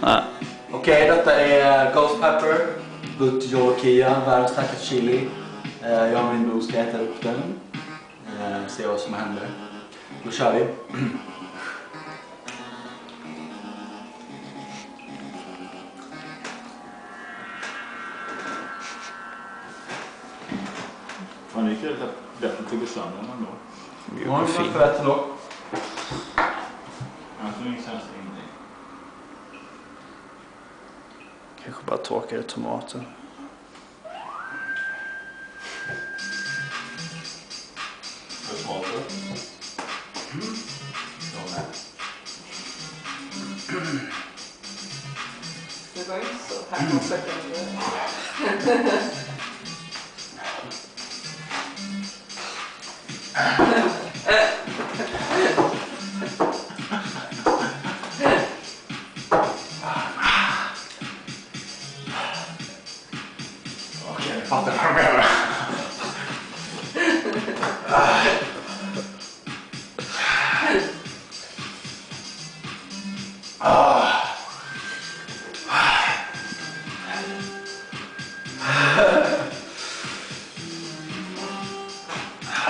Nej. Okej, detta är Ghost Pepper, Butt Joakia, världens starkaste chili. Jag och min bror ska äta upp den. Se vad som händer. Då kör vi. Fan, det gick lite bättre till sönder än ändå. Nu har vi för rätt då. Jag tror inte känns det inne. Kanske bara torkade tomater. För tomater? De är. Det var ju inte så här på sättet. Okej, jag fattar vad jag menar.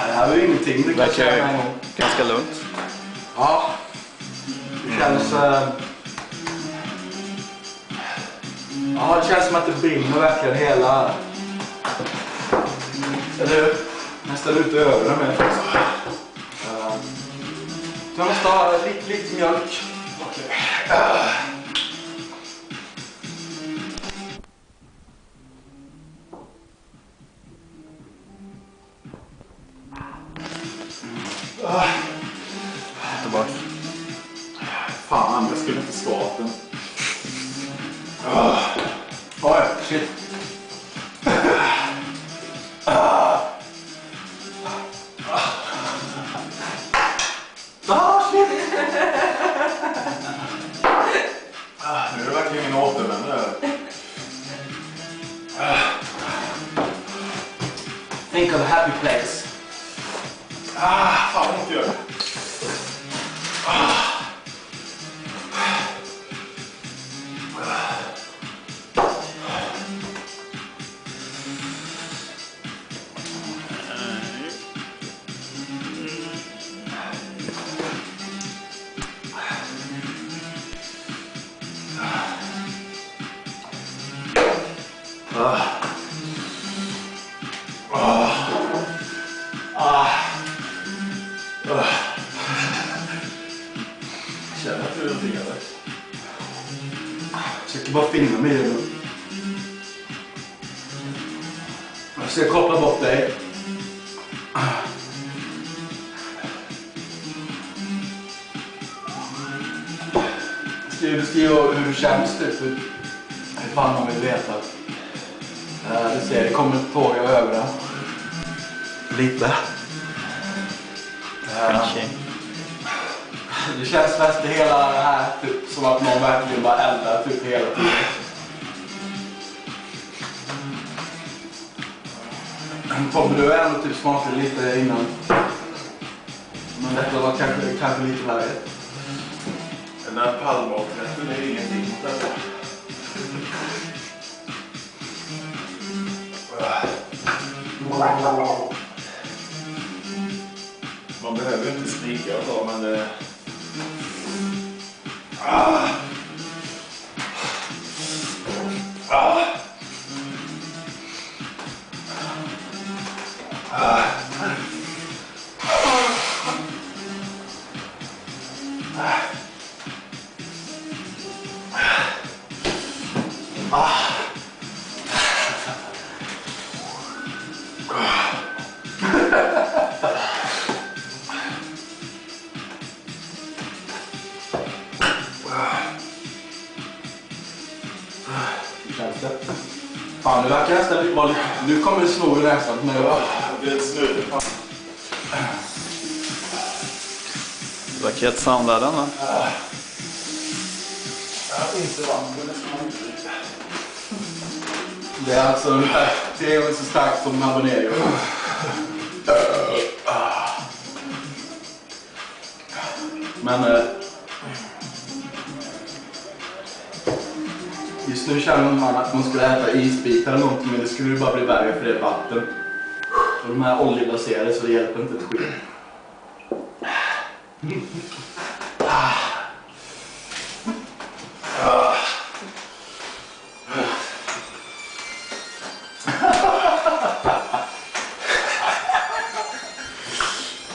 Det här var ju ingenting. Det Verkar kanske är ganska lugnt. Ja. Det känns... Ja, det känns som att det brinner verkligen hela... Eller nästan ut över den med. Så jag måste ha lite mjölk. Okej. Tillbaka. Fan, jag skulle inte svara den. Oj, shit. Nu är det verkligen ingen återvändare. Think of a happy place. Fan vad ont gör det. Känner att du är någonting eller? Jag försöker bara finna mig i det nu. Jag ska koppla bort dig. Du skriver hur du känns typ. Hur fan man vill veta. Du ser, det kommer ett tåg över det. Lite. Kanske. Det känns mest i hela det här typ, som att någon verkligen bara eldar typ hela tiden. Tobbe, du är ändå typ smakade lite innan. Men detta var kanske lite värre. Den där palmavrätten är ingenting mot detta. Man behöver ju inte skrika och så, men det... Känns det? Fan, det verkar nästan vara lite... Nu kommer det slå i näsan. Men Det är ett snudd. Raketsoundar den va? Inte vatten. det är alltså ungefär 3 gånger så starkt som habanero. Men Just nu känner man att man skulle äta isbitar eller någonting, men det skulle ju bara bli värre för det är vatten. Och de här oljebaserade så det hjälper inte ett skit.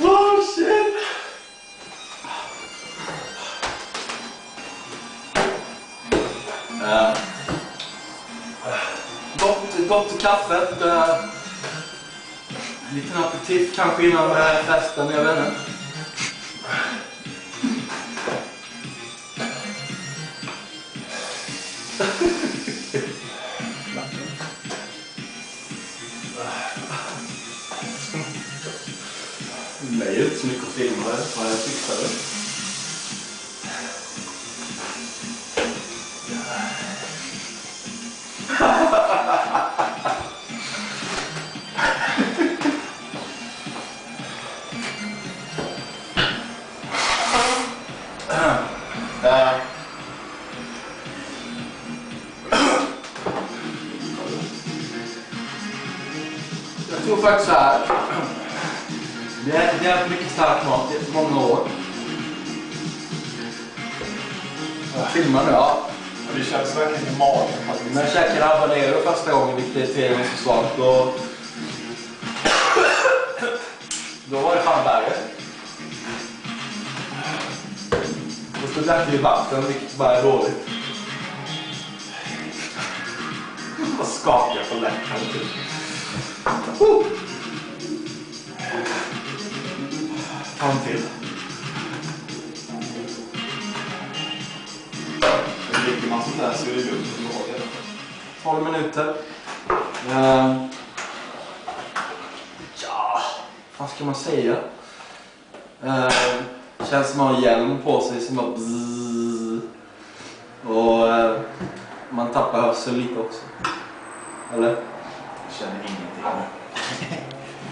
Oh shit! Gott till kaffet. En liten aperitif kanske innan festen, jag vet inte. Det är ju inte så mycket att filma vad jag fixade. Jag tror faktiskt så här. Det har haft mycket stark mat i många år. Jag filmar nu, ja. Det känns verkligen i magen. När jag käkade habanero första gången, vilket är tredje gången så svagt, då var det fan värre. Och så drack vi vatten, vilket bara är dåligt. Vad skakar jag på läpparna typ. Ta en till. Dricker man sånt där så är det lugnt att laga det. 12 minuter. Ja, vad ska man säga? Känns som att ha hjälm på sig som bara bzzz. Och man tappar hörsel lite också. Eller? Jag känner ingenting.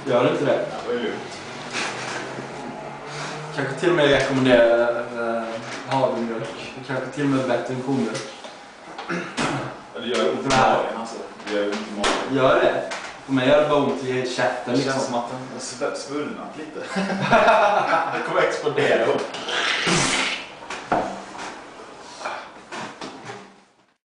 Gör det inte det? Det var ju lugnt. Kanske till och med rekommendera havremjölk. Kanske till och med bättre än komjölk. Det gör ont i magen alltså. Det gör ont i magen. Gör det? För mig gör det bara ont i käften Det liksom. känns som att den har svullnat lite. Det kommer explodera upp.